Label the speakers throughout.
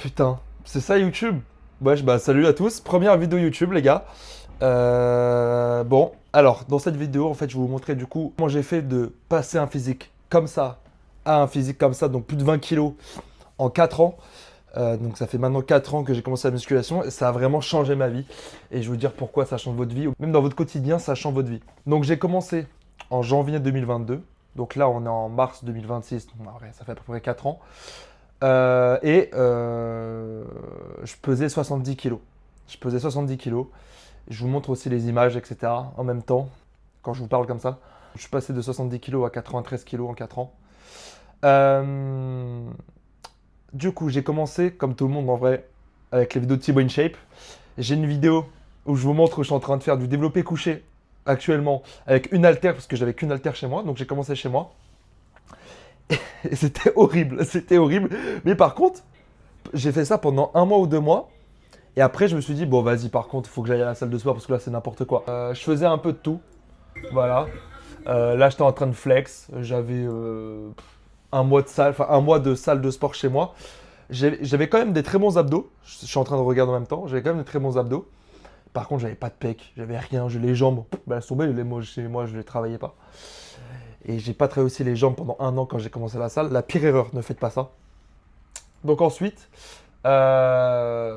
Speaker 1: Putain, c'est ça YouTube? Wesh, bah salut à tous, première vidéo YouTube les gars. Bon, alors dans cette vidéo en fait je vais vous montrer du coup comment j'ai fait de passer un physique comme ça à un physique comme ça, donc plus de 20 kilos en 4 ans. Donc ça fait maintenant 4 ans que j'ai commencé la musculation et ça a vraiment changé ma vie. Et je vais vous dire pourquoi ça change votre vie, ou même dans votre quotidien ça change votre vie. Donc j'ai commencé en janvier 2022, donc là on est en mars 2026, donc en vrai, ça fait à peu près 4 ans. Je pesais 70 kilos. Je pesais 70 kilos. Je vous montre aussi les images, etc. en même temps, quand je vous parle comme ça. Je suis passé de 70 kilos à 93 kilos en 4 ans. Euh, du coup, j'ai commencé, comme tout le monde en vrai, avec les vidéos de Thibaut InShape. J'ai une vidéo où je vous montre que je suis en train de faire du développé couché actuellement avec une haltère, parce que j'avais qu'une haltère chez moi. Donc j'ai commencé chez moi. Et c'était horrible, c'était horrible. Mais par contre, j'ai fait ça pendant un mois ou 2 mois. Et après, je me suis dit, bon, vas-y, par contre, il faut que j'aille à la salle de sport parce que là, c'est n'importe quoi. Je faisais un peu de tout. Voilà. Là, j'étais en train de flex. J'avais un mois de salle, enfin, un mois de salle de sport chez moi. J'avais quand même des très bons abdos. Je suis en train de regarder en même temps. J'avais quand même des très bons abdos. Par contre, j'avais pas de pec. J'avais rien. J'ai les jambes. Ben, elles sont belles. Chez moi, je les travaillais pas. Et j'ai pas travaillé aussi les jambes pendant un an quand j'ai commencé la salle. La pire erreur, ne faites pas ça. Donc ensuite, voilà,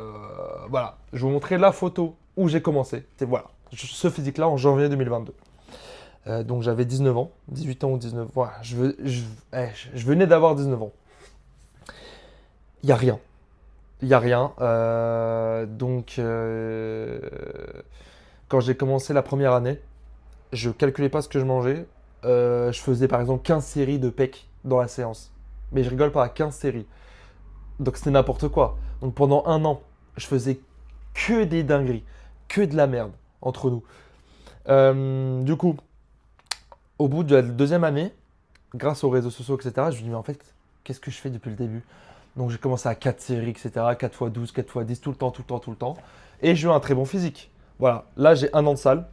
Speaker 1: je vais vous montrer la photo où j'ai commencé. C'est voilà, ce physique-là en janvier 2022. Donc j'avais 19 ans, 18 ans ou 19. Voilà, je venais d'avoir 19 ans. Il n'y a rien. Il n'y a rien. Quand j'ai commencé la première année, je calculais pas ce que je mangeais. Je faisais par exemple 15 séries de pecs dans la séance. Mais je rigole pas, à 15 séries. Donc c'était n'importe quoi. Donc pendant un an, je faisais que des dingueries, que de la merde entre nous. Du coup, au bout de la deuxième année, grâce aux réseaux sociaux, etc., je me dis, mais en fait, qu'est-ce que je fais depuis le début? Donc j'ai commencé à 4 séries, etc., 4 x 12, 4 x 10, tout le temps, tout le temps, tout le temps. Et j'ai eu un très bon physique. Voilà, là j'ai un an de salle.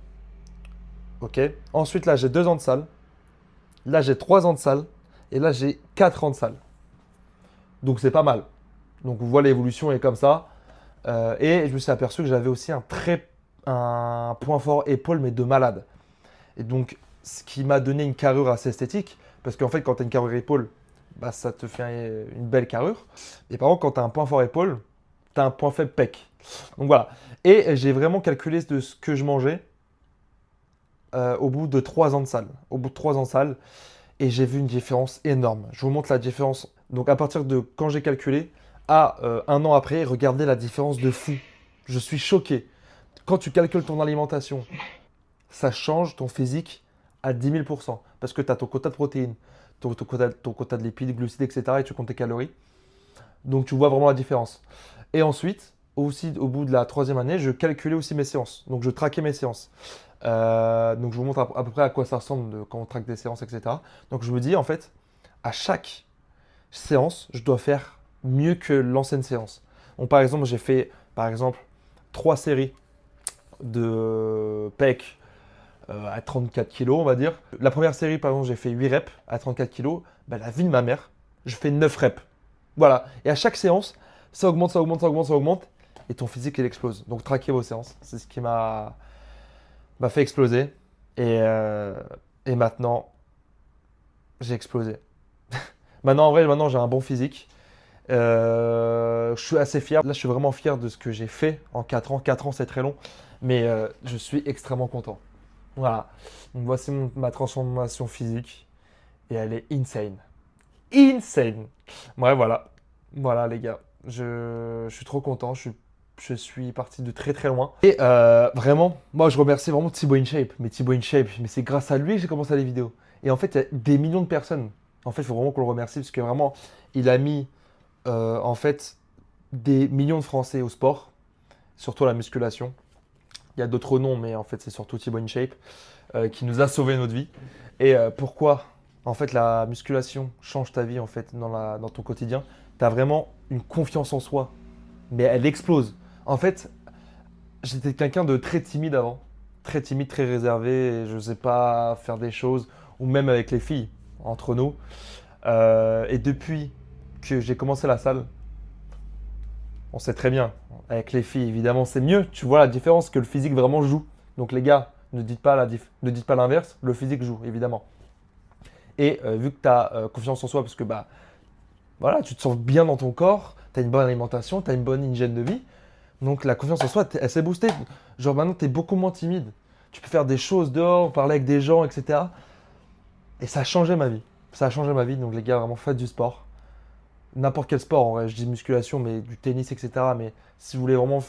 Speaker 1: Ok. Ensuite, là j'ai 2 ans de salle. Là j'ai 3 ans de salle. Et là j'ai 4 ans de salle. Donc c'est pas mal. Donc vous voyez l'évolution est comme ça. Et je me suis aperçu que j'avais aussi un point fort épaule, mais de malade. Et donc, ce qui m'a donné une carrure assez esthétique, parce qu'en fait, quand tu as une carrure épaule, bah, ça te fait une belle carrure. Et par contre, quand tu as un point fort épaule, tu as un point faible pec. Donc voilà. Et j'ai vraiment calculé de ce que je mangeais au bout de 3 ans de salle. Au bout de 3 ans de salle, et j'ai vu une différence énorme. Je vous montre la différence. Donc à partir de quand j'ai calculé à un an après, regardez la différence de fou. Je suis choqué. Quand tu calcules ton alimentation, ça change ton physique à 10 000%. Parce que tu as ton quota de protéines, ton quota de lipides, glucides, etc. Et tu comptes tes calories. Donc tu vois vraiment la différence. Et ensuite, aussi au bout de la troisième année, je calculais aussi mes séances. Donc je traquais mes séances. Donc je vous montre à peu près à quoi ça ressemble quand on traque des séances, etc. Donc je me dis en fait, à chaque séance, je dois faire mieux que l'ancienne séance. Donc par exemple, j'ai fait par exemple 3 séries de PEC à 34 kilos, on va dire. La première série, par exemple, j'ai fait 8 reps à 34 kilos. Bah, la vie de ma mère, je fais 9 reps. Voilà. Et à chaque séance, ça augmente, ça augmente, ça augmente, ça augmente. Et ton physique, il explose. Donc traquez vos séances. C'est ce qui m'a fait exploser. Et, euh, et maintenant, j'ai explosé. Maintenant, en vrai, maintenant, j'ai un bon physique. Je suis assez fier. Là, je suis vraiment fier de ce que j'ai fait en 4 ans. 4 ans, c'est très long. Mais je suis extrêmement content. Voilà. Donc, voici ma transformation physique. Et elle est insane. Insane. Ouais, voilà. Voilà, les gars. Je suis trop content. Je suis parti de très très loin. Et vraiment, moi, je remercie vraiment Thibaut InShape. Mais Thibaut InShape, mais c'est grâce à lui que j'ai commencé les vidéos. Et en fait, il y a des millions de personnes. En fait, il faut vraiment qu'on le remercie parce que vraiment, il a mis en fait des millions de Français au sport, surtout à la musculation. Il y a d'autres noms, mais en fait, c'est surtout Thibaut InShape qui nous a sauvé notre vie. Et pourquoi en fait la musculation change ta vie en fait dans ton quotidien? Tu as vraiment une confiance en soi, mais elle explose. En fait, j'étais quelqu'un de très timide avant, très timide, très réservé, et je ne sais pas faire des choses, ou même avec les filles, entre nous. Et depuis que j'ai commencé la salle, On sait très bien. Avec les filles, évidemment, c'est mieux. Tu vois la différence que le physique vraiment joue. Donc les gars, ne dites pas l'inverse. Le physique joue, évidemment. Et vu que tu as confiance en soi, parce que bah, voilà, tu te sens bien dans ton corps, tu as une bonne alimentation, tu as une bonne hygiène de vie. Donc la confiance en soi, elle s'est boostée. Genre maintenant, tu es beaucoup moins timide. Tu peux faire des choses dehors, parler avec des gens, etc. Et ça a changé ma vie. Ça a changé ma vie. Donc les gars, vraiment, faites du sport. N'importe quel sport, en vrai. Je dis musculation, mais du tennis, etc. Mais si vous voulez vraiment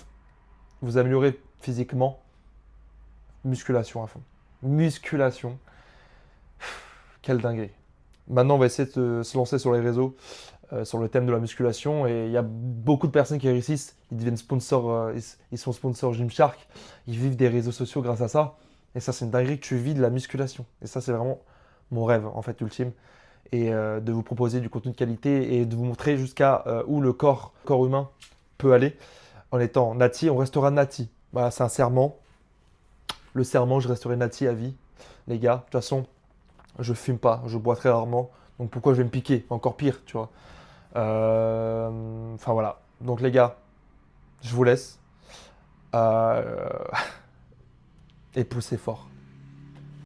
Speaker 1: vous améliorer physiquement, musculation à fond. Musculation. Quelle dinguerie. Maintenant, on va essayer de se lancer sur les réseaux, sur le thème de la musculation. Et il y a beaucoup de personnes qui réussissent. Ils deviennent sponsors, ils sont sponsors Gymshark. Ils vivent des réseaux sociaux grâce à ça. Et ça, c'est une dinguerie que tu vis de la musculation. Et ça, c'est vraiment mon rêve, en fait, ultime. Et de vous proposer du contenu de qualité et de vous montrer jusqu'à où le corps humain peut aller en étant nati. On restera nati. Voilà, c'est un serment. Le serment, je resterai nati à vie. Les gars, de toute façon, je fume pas, je bois très rarement. Donc pourquoi je vais me piquer? Encore pire, tu vois. Enfin voilà. Donc les gars, je vous laisse. Euh, et poussez fort.